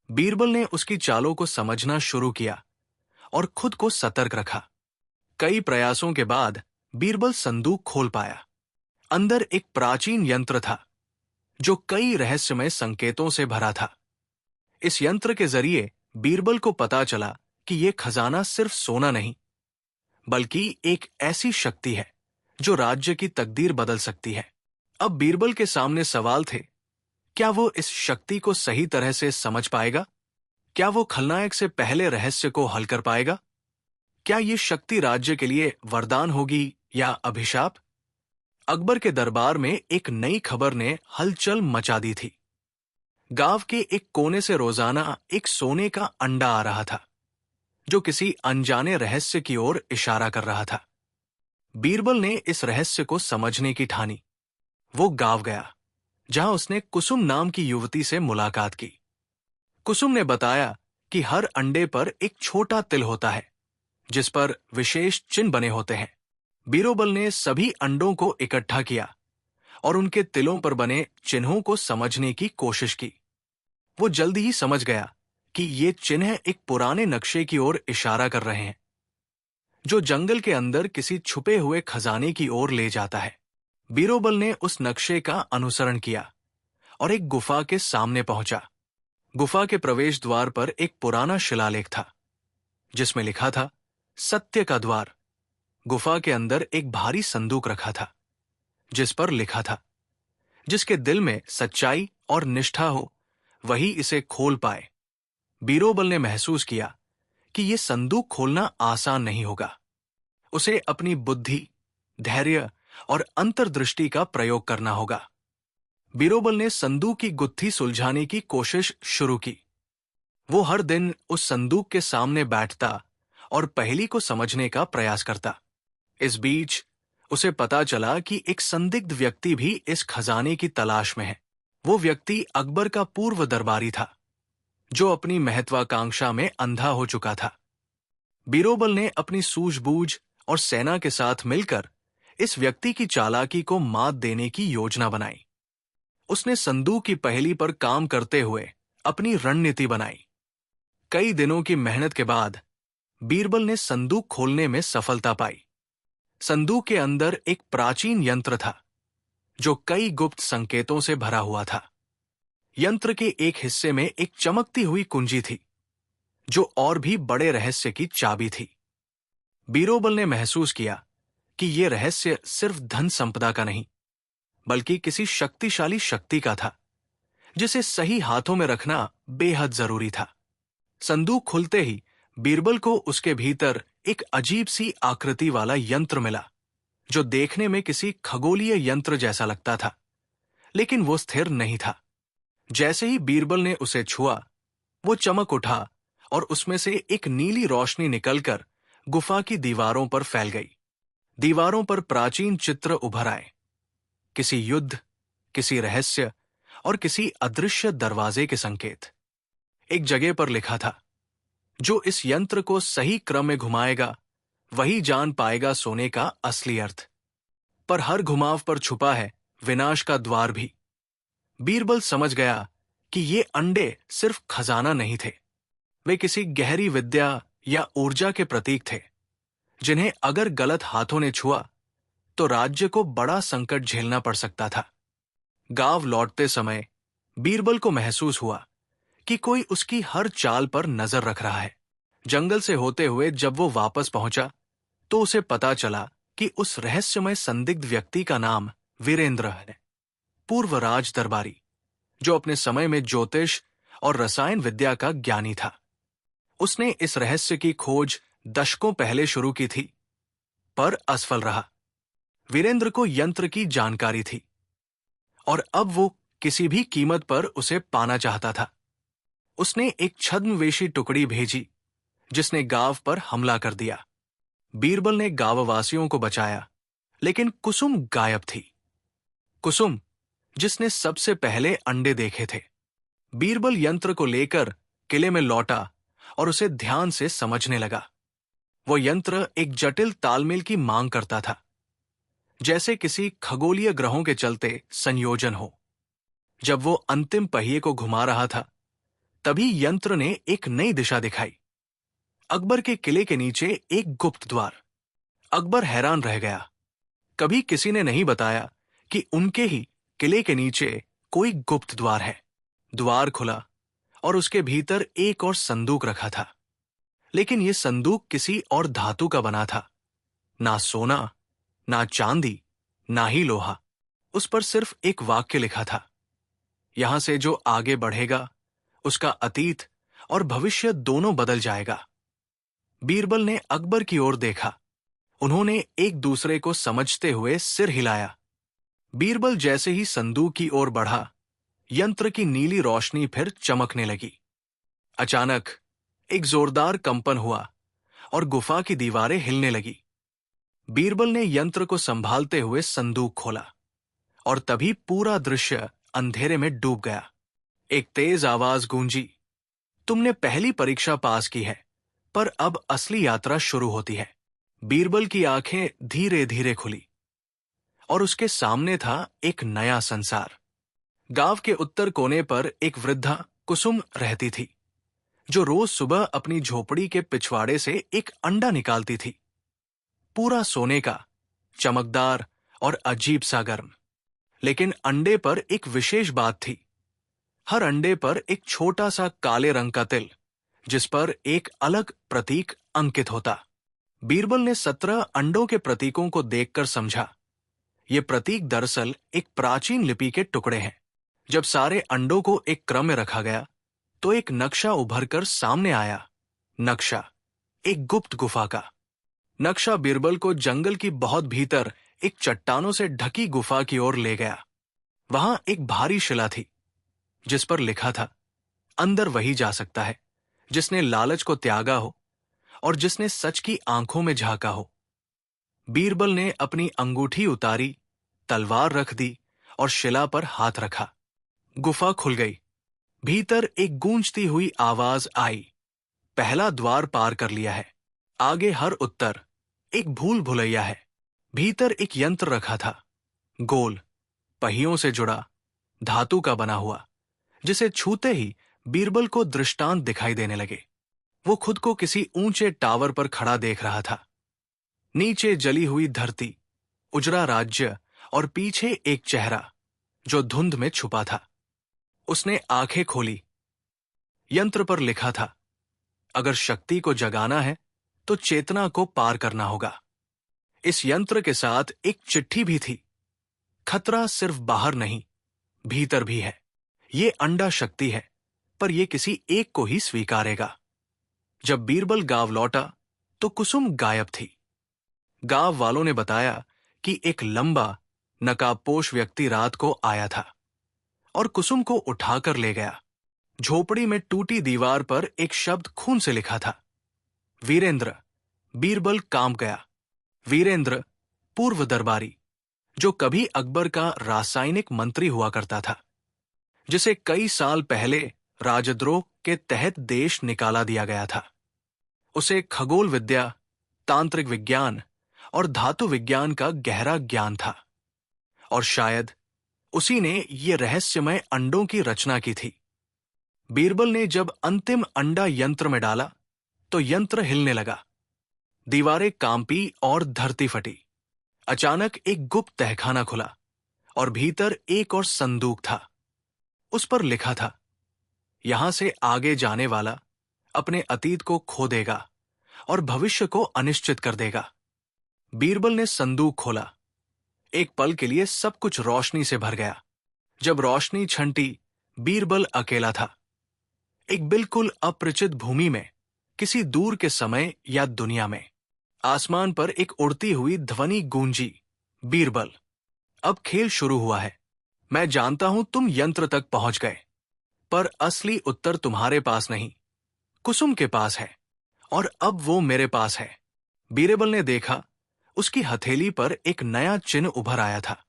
Speaker 1: बीरबल ने उसकी चालों को समझना शुरू किया और खुद को सतर्क रखा। कई प्रयासों के बाद बीरबल संदूक खोल पाया। अंदर एक प्राचीन यंत्र था, जो कई रहस्यमय संकेतों से भरा था। इस यंत्र के जरिए बीरबल को पता चला कि यह खजाना सिर्फ सोना नहीं, बल्कि एक ऐसी शक्ति है जो राज्य की तकदीर बदल सकती है। अब बीरबल के सामने सवाल थे, क्या वो इस शक्ति को सही तरह से समझ पाएगा? क्या वो खलनायक से पहले रहस्य को हल कर पाएगा? क्या ये शक्ति राज्य के लिए वरदान होगी या अभिशाप? अकबर के दरबार में एक नई खबर ने हलचल मचा दी थी। गांव के एक कोने से रोजाना एक सोने का अंडा आ रहा था, जो किसी अनजाने रहस्य की ओर इशारा कर रहा था। बीरबल ने इस रहस्य को समझने की ठानी। वो गांव गया, जहां उसने कुसुम नाम की युवती से मुलाकात की। कुसुम ने बताया कि हर अंडे पर एक छोटा तिल होता है, जिस पर विशेष चिन्ह बने होते हैं। बीरबल ने सभी अंडों को इकट्ठा किया और उनके तिलों पर बने चिन्हों को समझने की कोशिश की। वो जल्दी ही समझ गया कि ये चिन्ह एक पुराने नक्शे की ओर इशारा कर रहे हैं, जो जंगल के अंदर किसी छुपे हुए खजाने की ओर ले जाता है। बीरबल ने उस नक्शे का अनुसरण किया और एक गुफा के सामने पहुंचा। गुफा के प्रवेश द्वार पर एक पुराना शिलालेख था, जिसमें लिखा था, सत्य का द्वार। गुफा के अंदर एक भारी संदूक रखा था, जिस पर लिखा था, जिसके दिल में सच्चाई और निष्ठा हो वही इसे खोल पाए। बीरबल ने महसूस किया कि यह संदूक खोलना आसान नहीं होगा। उसे अपनी बुद्धि, धैर्य और अंतर्दृष्टि का प्रयोग करना होगा। बीरबल ने संदूक की गुत्थी सुलझाने की कोशिश शुरू की। वो हर दिन उस संदूक के सामने बैठता और पहेली को समझने का प्रयास करता। इस बीच उसे पता चला कि एक संदिग्ध व्यक्ति भी इस खजाने की तलाश में है। वो व्यक्ति अकबर का पूर्व दरबारी था, जो अपनी महत्वाकांक्षा में अंधा हो चुका था। बीरबल ने अपनी सूझबूझ और सेना के साथ मिलकर इस व्यक्ति की चालाकी को मात देने की योजना बनाई। उसने संदूक की पहेली पर काम करते हुए अपनी रणनीति बनाई। कई दिनों की मेहनत के बाद बीरबल ने संदूक खोलने में सफलता पाई। संदूक के अंदर एक प्राचीन यंत्र था, जो कई गुप्त संकेतों से भरा हुआ था। यंत्र के एक हिस्से में एक चमकती हुई कुंजी थी, जो और भी बड़े रहस्य की चाबी थी। बीरबल ने महसूस किया कि यह रहस्य सिर्फ धन संपदा का नहीं, बल्कि किसी शक्तिशाली शक्ति का था, जिसे सही हाथों में रखना बेहद जरूरी था। संदूक खुलते ही बीरबल को उसके भीतर एक अजीब सी आकृति वाला यंत्र मिला, जो देखने में किसी खगोलीय यंत्र जैसा लगता था, लेकिन वो स्थिर नहीं था। जैसे ही बीरबल ने उसे छुआ, वो चमक उठा और उसमें से एक नीली रोशनी निकलकर गुफा की दीवारों पर फैल गई। दीवारों पर प्राचीन चित्र उभर आए, किसी युद्ध, किसी रहस्य और किसी अदृश्य दरवाजे के संकेत। एक जगह पर लिखा था, जो इस यंत्र को सही क्रम में घुमाएगा वही जान पाएगा सोने का असली अर्थ। पर हर घुमाव पर छुपा है विनाश का द्वार भी। बीरबल समझ गया कि ये अंडे सिर्फ खजाना नहीं थे, वे किसी गहरी विद्या या ऊर्जा के प्रतीक थे, जिन्हें अगर गलत हाथों ने छुआ तो राज्य को बड़ा संकट झेलना पड़ सकता था। गांव लौटते समय बीरबल को महसूस हुआ कि कोई उसकी हर चाल पर नजर रख रहा है। जंगल से होते हुए जब वो वापस पहुंचा तो उसे पता चला कि उस रहस्यमय संदिग्ध व्यक्ति का नाम वीरेंद्र है, पूर्व राज दरबारी, जो अपने समय में ज्योतिष और रसायन विद्या का ज्ञानी था। उसने इस रहस्य की खोज दशकों पहले शुरू की थी, पर असफल रहा। वीरेंद्र को यंत्र की जानकारी थी और अब वो किसी भी कीमत पर उसे पाना चाहता था। उसने एक छद्मवेशी टुकड़ी भेजी, जिसने गांव पर हमला कर दिया। बीरबल ने गांववासियों को बचाया, लेकिन कुसुम गायब थी। कुसुम, जिसने सबसे पहले अंडे देखे थे। बीरबल यंत्र को लेकर किले में लौटा और उसे ध्यान से समझने लगा। वो यंत्र एक जटिल तालमेल की मांग करता था, जैसे किसी खगोलीय ग्रहों के चलते संयोजन हो। जब वो अंतिम पहिए को घुमा रहा था, तभी यंत्र ने एक नई दिशा दिखाई। अकबर के किले के नीचे एक गुप्त द्वार। अकबर हैरान रह गया। कभी किसी ने नहीं बताया कि उनके ही किले के नीचे कोई गुप्त द्वार है। द्वार खुला और उसके भीतर एक और संदूक रखा था, लेकिन यह संदूक किसी और धातु का बना था। ना सोना, ना चांदी, ना ही लोहा। उस पर सिर्फ एक वाक्य लिखा था, यहां से जो आगे बढ़ेगा उसका अतीत और भविष्य दोनों बदल जाएगा। बीरबल ने अकबर की ओर देखा। उन्होंने एक दूसरे को समझते हुए सिर हिलाया। बीरबल जैसे ही संदूक की ओर बढ़ा, यंत्र की नीली रोशनी फिर चमकने लगी। अचानक एक जोरदार कंपन हुआ और गुफा की दीवारें हिलने लगी। बीरबल ने यंत्र को संभालते हुए संदूक खोला और तभी पूरा दृश्य अंधेरे में डूब गया। एक तेज आवाज गूंजी, तुमने पहली परीक्षा पास की है, पर अब असली यात्रा शुरू होती है। बीरबल की आंखें धीरे धीरे खुली और उसके सामने था एक नया संसार। गांव के उत्तर कोने पर एक वृद्धा कुसुम रहती थी, जो रोज सुबह अपनी झोपड़ी के पिछवाड़े से एक अंडा निकालती थी, पूरा सोने का, चमकदार और अजीब सा गर्म। लेकिन अंडे पर एक विशेष बात थी। हर अंडे पर एक छोटा सा काले रंग का तिल, जिस पर एक अलग प्रतीक अंकित होता। बीरबल ने 17 अंडों के प्रतीकों को देखकर समझा, ये प्रतीक दरअसल एक प्राचीन लिपि के टुकड़े हैं। जब सारे अंडों को एक क्रम में रखा गया, तो एक नक्शा उभरकर सामने आया। नक्शा एक गुप्त गुफा का। नक्शा बीरबल को जंगल की बहुत भीतर एक चट्टानों से ढकी गुफा की ओर ले गया। वहां एक भारी शिला थी, जिस पर लिखा था, अंदर वही जा सकता है जिसने लालच को त्यागा हो और जिसने सच की आंखों में झांका हो। बीरबल ने अपनी अंगूठी उतारी, तलवार रख दी और शिला पर हाथ रखा। गुफा खुल गई। भीतर एक गूंजती हुई आवाज आई, पहला द्वार पार कर लिया है। आगे हर उत्तर एक भूल भुलैया है। भीतर एक यंत्र रखा था, गोल, पहियों से जुड़ा, धातु का बना हुआ, जिसे छूते ही बीरबल को दृष्टांत दिखाई देने लगे। वो खुद को किसी ऊंचे टावर पर खड़ा देख रहा था। नीचे जली हुई धरती, उजड़ा राज्य और पीछे एक चेहरा जो धुंध में छुपा था। उसने आंखें खोली। यंत्र पर लिखा था, अगर शक्ति को जगाना है तो चेतना को पार करना होगा। इस यंत्र के साथ एक चिट्ठी भी थी, खतरा सिर्फ बाहर नहीं, भीतर भी है। ये अंडा शक्ति है, पर यह किसी एक को ही स्वीकारेगा। जब बीरबल गांव लौटा तो कुसुम गायब थी। गांव वालों ने बताया कि एक लंबा नकाबपोश व्यक्ति रात को आया था और कुसुम को उठाकर ले गया। झोपड़ी में टूटी दीवार पर एक शब्द खून से लिखा था, वीरेंद्र। बीरबल कांप गया। वीरेंद्र, पूर्व दरबारी, जो कभी अकबर का रासायनिक मंत्री हुआ करता था, जिसे कई साल पहले राजद्रोह के तहत देश निकाला दिया गया था। उसे खगोल विद्या, तांत्रिक विज्ञान और धातु विज्ञान का गहरा ज्ञान था, और शायद उसी ने ये रहस्यमय अंडों की रचना की थी। बीरबल ने जब अंतिम अंडा यंत्र में डाला तो यंत्र हिलने लगा, दीवारें कांपी और धरती फटी। अचानक एक गुप्त तहखाना खुला और भीतर एक और संदूक था। उस पर लिखा था, यहां से आगे जाने वाला अपने अतीत को खो देगा और भविष्य को अनिश्चित कर देगा। बीरबल ने संदूक खोला। एक पल के लिए सब कुछ रोशनी से भर गया। जब रोशनी छंटी, बीरबल अकेला था, एक बिल्कुल अपरिचित भूमि में, किसी दूर के समय या दुनिया में। आसमान पर एक उड़ती हुई ध्वनि गूंजी, बीरबल, अब खेल शुरू हुआ है। मैं जानता हूं तुम यंत्र तक पहुंच गए, पर असली उत्तर तुम्हारे पास नहीं, कुसुम के पास है, और अब वो मेरे पास है। बीरबल ने देखा, उसकी हथेली पर एक नया चिन्ह उभर आया था,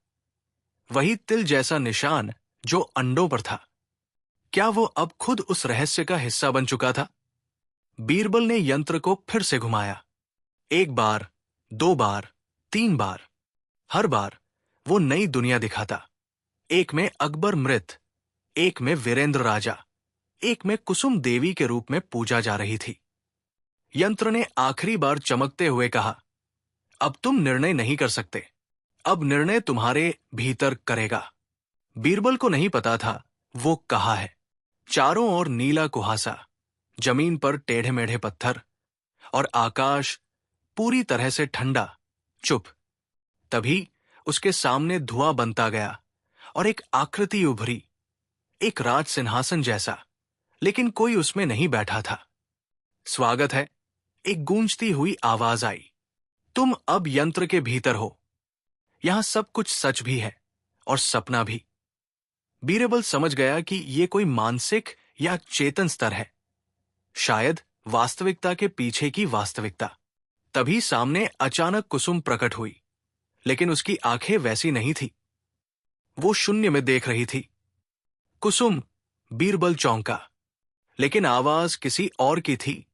Speaker 1: वही तिल जैसा निशान जो अंडों पर था। क्या वो अब खुद उस रहस्य का हिस्सा बन चुका था? बीरबल ने यंत्र को फिर से घुमाया। एक बार, 2 बार, 3 बार। हर बार वो नई दुनिया दिखाता। एक में अकबर मृत, एक में वीरेंद्र राजा, एक में कुसुम देवी के रूप में पूजा जा रही थी। यंत्र ने आखिरी बार चमकते हुए कहा, अब तुम निर्णय नहीं कर सकते, अब निर्णय तुम्हारे भीतर करेगा। बीरबल को नहीं पता था वो कहाँ है। चारों ओर नीला कुहासा, जमीन पर टेढ़े मेढ़े पत्थर, और आकाश पूरी तरह से ठंडा, चुप। तभी उसके सामने धुआं बनता गया और एक आकृति उभरी, एक राज सिंहासन जैसा, लेकिन कोई उसमें नहीं बैठा था। स्वागत है, एक गूंजती हुई आवाज आई। तुम अब यंत्र के भीतर हो। यहां सब कुछ सच भी है और सपना भी। बीरबल समझ गया कि ये कोई मानसिक या चेतन स्तर है, शायद वास्तविकता के पीछे की वास्तविकता। तभी सामने अचानक कुसुम प्रकट हुई, लेकिन उसकी आंखें वैसी नहीं थी। वो शून्य में देख रही थी। कुसुम! बीरबल चौंका, लेकिन आवाज किसी और की थी,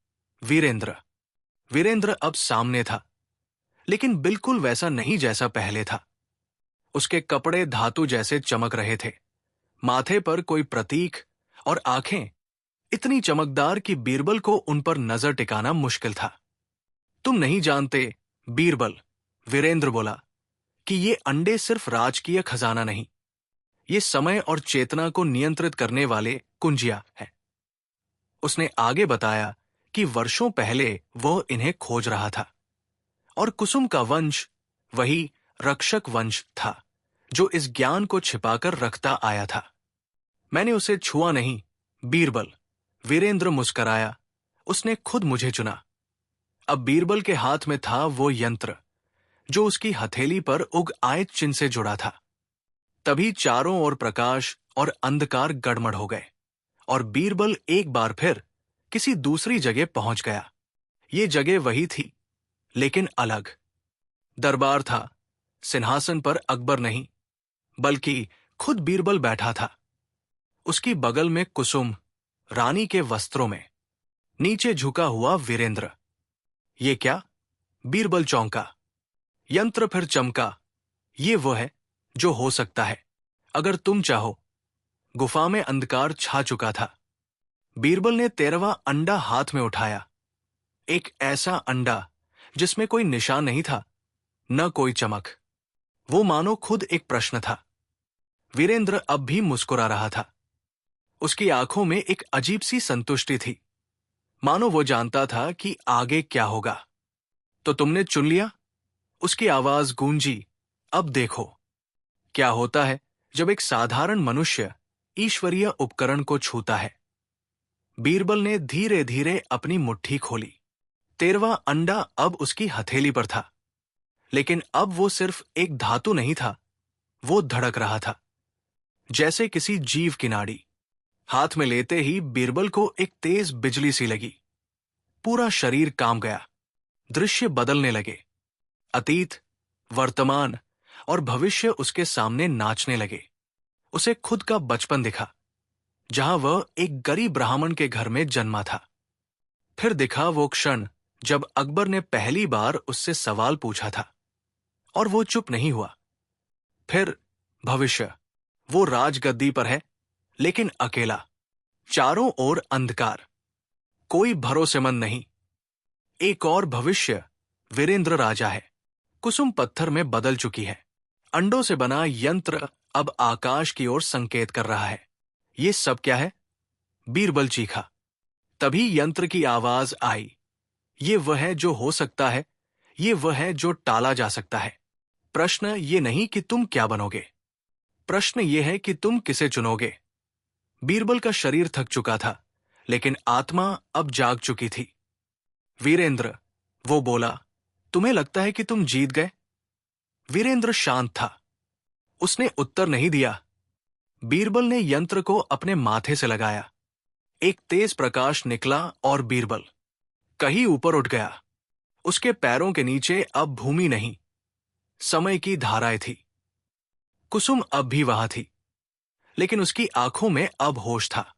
Speaker 1: वीरेंद्र। वीरेंद्र अब सामने था, लेकिन बिल्कुल वैसा नहीं जैसा पहले था। उसके कपड़े धातु जैसे चमक रहे थे, माथे पर कोई प्रतीक, और आंखें इतनी चमकदार कि बीरबल को उन पर नजर टिकाना मुश्किल था। तुम नहीं जानते, बीरबल, वीरेंद्र बोला, कि ये अंडे सिर्फ राजकीय खजाना नहीं, ये समय और चेतना को नियंत्रित करने वाले कुंजिया हैं। उसने आगे बताया कि वर्षों पहले वह इन्हें खोज रहा था, और कुसुम का वंश वही रक्षक वंश था जो इस ज्ञान को छिपाकर रखता आया था। मैंने उसे छुआ नहीं, बीरबल, वीरेंद्र मुस्कराया। उसने खुद मुझे चुना। अब बीरबल के हाथ में था वो यंत्र जो उसकी हथेली पर उग आए चिन्ह से जुड़ा था। तभी चारों ओर प्रकाश और अंधकार गड़मड़ हो गए, और बीरबल एक बार फिर किसी दूसरी जगह पहुंच गया। ये जगह वही थी, लेकिन अलग। दरबार था, सिंहासन पर अकबर नहीं, बल्कि खुद बीरबल बैठा था। उसकी बगल में कुसुम, रानी के वस्त्रों में, नीचे झुका हुआ वीरेंद्र। ये क्या? बीरबल चौंका। यंत्र फिर चमका। ये वो है जो हो सकता है, अगर तुम चाहो। गुफा में अंधकार छा चुका था। बीरबल ने 13वां अंडा हाथ में उठाया। एक ऐसा अंडा जिसमें कोई निशान नहीं था, न कोई चमक। वो मानो खुद एक प्रश्न था। वीरेंद्र अब भी मुस्कुरा रहा था। उसकी आंखों में एक अजीब सी संतुष्टि थी, मानो वो जानता था कि आगे क्या होगा। तो तुमने चुन लिया? उसकी आवाज गूंजी। अब देखो क्या होता है जब एक साधारण मनुष्य ईश्वरीय उपकरण को छूता है। बीरबल ने धीरे धीरे अपनी मुट्ठी खोली। 13वां अंडा अब उसकी हथेली पर था, लेकिन अब वो सिर्फ एक धातु नहीं था, वो धड़क रहा था जैसे किसी जीव की नाड़ी। हाथ में लेते ही बीरबल को एक तेज बिजली सी लगी। पूरा शरीर कांप गया। दृश्य बदलने लगे। अतीत, वर्तमान और भविष्य उसके सामने नाचने लगे। उसे खुद का बचपन दिखा, जहां वह एक गरीब ब्राह्मण के घर में जन्मा था। फिर दिखा वो क्षण जब अकबर ने पहली बार उससे सवाल पूछा था और वो चुप नहीं हुआ। फिर भविष्य, वो राजगद्दी पर है, लेकिन अकेला। चारों ओर अंधकार, कोई भरोसेमंद नहीं। एक और भविष्य, वीरेंद्र राजा है। कुसुम पत्थर में बदल चुकी है। अंडों से बना यंत्र अब आकाश की ओर संकेत कर रहा है। ये सब क्या है? बीरबल चीखा। तभी यंत्र की आवाज आई। ये वह है जो हो सकता है, ये वह है जो टाला जा सकता है। प्रश्न ये नहीं कि तुम क्या बनोगे, प्रश्न ये है कि तुम किसे चुनोगे। बीरबल का शरीर थक चुका था, लेकिन आत्मा अब जाग चुकी थी। वीरेंद्र, वो बोला, तुम्हें लगता है कि तुम जीत गए? वीरेंद्र शांत था। उसने उत्तर नहीं दिया। बीरबल ने यंत्र को अपने माथे से लगाया। एक तेज प्रकाश निकला और बीरबल कहीं ऊपर उठ गया। उसके पैरों के नीचे अब भूमि नहीं, समय की धाराएं थी। कुसुम अब भी वहां थी, लेकिन उसकी आंखों में अब होश था,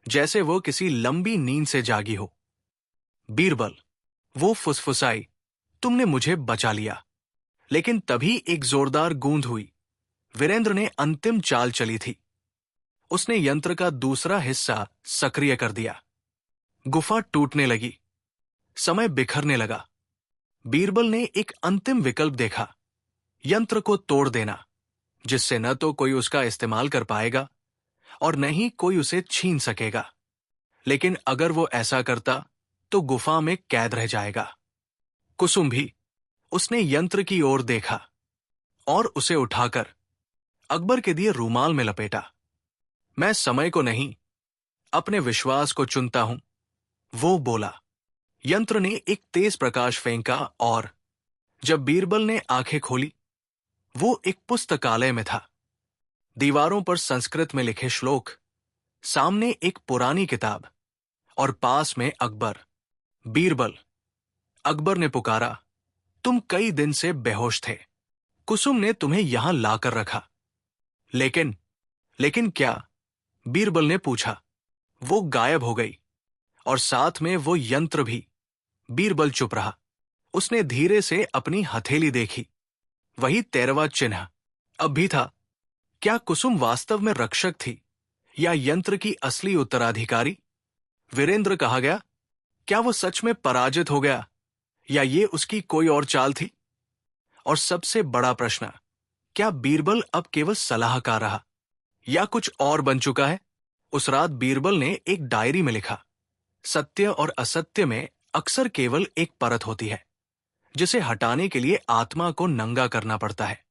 Speaker 1: जैसे वो किसी लंबी नींद से जागी हो। बीरबल, वो फुसफुसाई, तुमने मुझे बचा लिया। लेकिन तभी एक जोरदार गूंज हुई। वीरेंद्र ने अंतिम चाल चली थी। उसने यंत्र का दूसरा हिस्सा सक्रिय कर दिया। गुफा टूटने लगी। समय बिखरने लगा। बीरबल ने एक अंतिम विकल्प देखा, यंत्र को तोड़ देना, जिससे न तो कोई उसका इस्तेमाल कर पाएगा और न ही कोई उसे छीन सकेगा। लेकिन अगर वो ऐसा करता तो गुफा में कैद रह जाएगा। कुसुम भी। उसने यंत्र की ओर देखा और उसे उठाकर अकबर के दिए रूमाल में लपेटा। मैं समय को नहीं, अपने विश्वास को चुनता हूं, वो बोला। यंत्र ने एक तेज प्रकाश फेंका और जब बीरबल ने आंखें खोली, वो एक पुस्तकालय में था। दीवारों पर संस्कृत में लिखे श्लोक, सामने एक पुरानी किताब और पास में अकबर। बीरबल, अकबर ने पुकारा, तुम कई दिन से बेहोश थे। कुसुम ने तुम्हें यहां लाकर रखा। लेकिन क्या? बीरबल ने पूछा। वो गायब हो गई और साथ में वो यंत्र भी। बीरबल चुप रहा। उसने धीरे से अपनी हथेली देखी। वही 13वां चिन्ह अब भी था। क्या कुसुम वास्तव में रक्षक थी या यंत्र की असली उत्तराधिकारी? वीरेंद्र कहा गया, क्या वो सच में पराजित हो गया या ये उसकी कोई और चाल थी? और सबसे बड़ा प्रश्न, क्या बीरबल अब केवल सलाहकार रहा या कुछ और बन चुका है? उस रात बीरबल ने एक डायरी में लिखा, सत्य और असत्य में अक्सर केवल एक परत होती है, जिसे हटाने के लिए आत्मा को नंगा करना पड़ता है।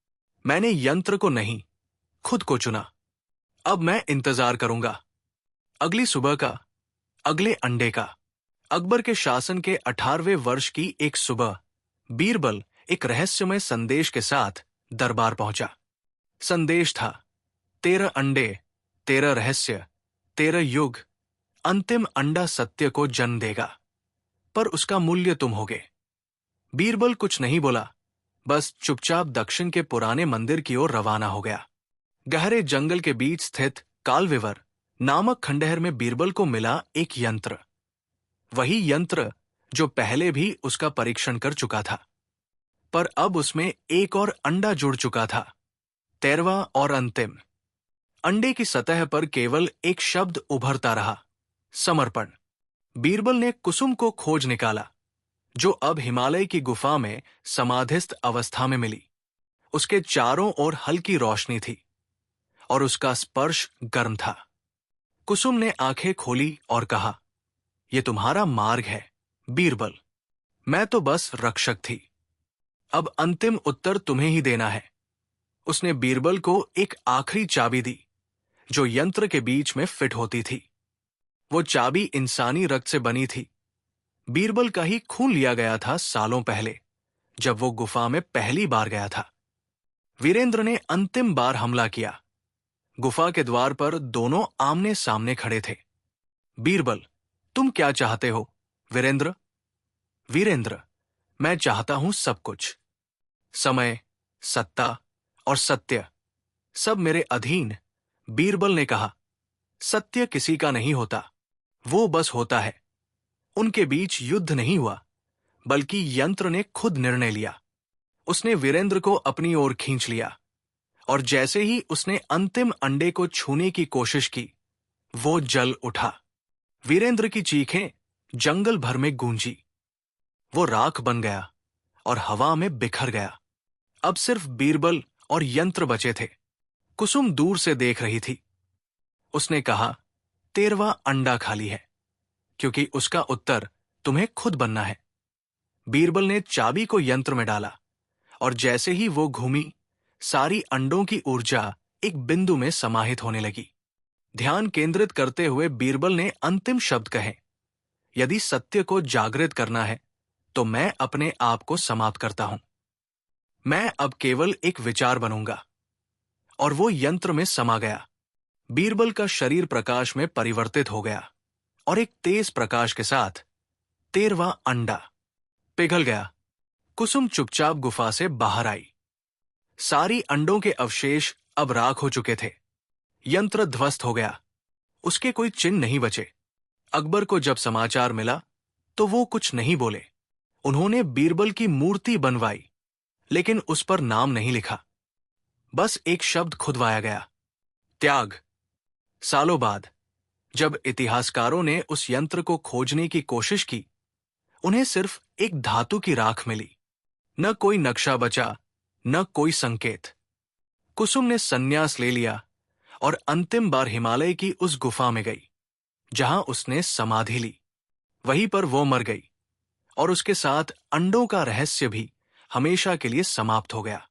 Speaker 1: मैंने यंत्र को नहीं, खुद को चुना। अब मैं इंतजार करूंगा अगली सुबह का, अगले अंडे का। अकबर के शासन के 18वें वर्ष की एक सुबह बीरबल एक रहस्यमय संदेश के साथ दरबार पहुंचा। संदेश था, 13 अंडे, 13 रहस्य, 13 युग। अंतिम अंडा सत्य को जन्म देगा, पर उसका मूल्य तुम होगे। बीरबल कुछ नहीं बोला, बस चुपचाप दक्षिण के पुराने मंदिर की ओर रवाना हो गया। गहरे जंगल के बीच स्थित कालविवर नामक खंडहर में बीरबल को मिला एक यंत्र। वही यंत्र जो पहले भी उसका परीक्षण कर चुका था, पर अब उसमें एक और अंडा जुड़ चुका था, 13वां और अंतिम। अंडे की सतह पर केवल एक शब्द उभरता रहा, समर्पण। बीरबल ने कुसुम को खोज निकाला, जो अब हिमालय की गुफा में समाधिस्थ अवस्था में मिली। उसके चारों ओर हल्की रोशनी थी और उसका स्पर्श गर्म था। कुसुम ने आंखें खोली और कहा, यह तुम्हारा मार्ग है बीरबल, मैं तो बस रक्षक थी। अब अंतिम उत्तर तुम्हें ही देना है। उसने बीरबल को एक आखिरी चाबी दी, जो यंत्र के बीच में फिट होती थी। वो चाबी इंसानी रक्त से बनी थी। बीरबल का ही खून लिया गया था सालों पहले, जब वो गुफा में पहली बार गया था। वीरेंद्र ने अंतिम बार हमला किया। गुफा के द्वार पर दोनों आमने सामने खड़े थे। बीरबल, तुम क्या चाहते हो? वीरेंद्र, वीरेंद्र, मैं चाहता हूं सब कुछ। समय, सत्ता और सत्य, सब मेरे अधीन। बीरबल ने कहा। सत्य किसी का नहीं होता, वो बस होता है। उनके बीच युद्ध नहीं हुआ, बल्कि यंत्र ने खुद निर्णय लिया। उसने वीरेंद्र को अपनी ओर खींच लिया, और जैसे ही उसने अंतिम अंडे को छूने की कोशिश की, वो जल उठा। वीरेंद्र की चीखें जंगल भर में गूंजी। वो राख बन गया और हवा में बिखर गया। अब सिर्फ बीरबल और यंत्र बचे थे। कुसुम दूर से देख रही थी। उसने कहा, 13वां अंडा खाली है, क्योंकि उसका उत्तर तुम्हें खुद बनना है। बीरबल ने चाबी को यंत्र में डाला, और जैसे ही वो घूमी, सारी अंडों की ऊर्जा एक बिंदु में समाहित होने लगी। ध्यान केंद्रित करते हुए बीरबल ने अंतिम शब्द कहे, यदि सत्य को जागृत करना है, तो मैं अपने आप को समाप्त करता हूं। मैं अब केवल एक विचार बनूंगा। और वो यंत्र में समा गया। बीरबल का शरीर प्रकाश में परिवर्तित हो गया, और एक तेज प्रकाश के साथ 13वां अंडा पिघल गया। कुसुम चुपचाप गुफा से बाहर आई। सारी अंडों के अवशेष अब राख हो चुके थे। यंत्र ध्वस्त हो गया। उसके कोई चिन्ह नहीं बचे। अकबर को जब समाचार मिला, तो वो कुछ नहीं बोले। उन्होंने बीरबल की मूर्ति बनवाई, लेकिन उस पर नाम नहीं लिखा। बस एक शब्द खुदवाया गया, त्याग। सालों बाद, जब इतिहासकारों ने उस यंत्र को खोजने की कोशिश की, उन्हें सिर्फ एक धातु की राख मिली। न कोई नक्शा बचा, न कोई संकेत। कुसुम ने संन्यास ले लिया और अंतिम बार हिमालय की उस गुफा में गई, जहां उसने समाधि ली। वहीं पर वो मर गई, और उसके साथ अंडों का रहस्य भी हमेशा के लिए समाप्त हो गया।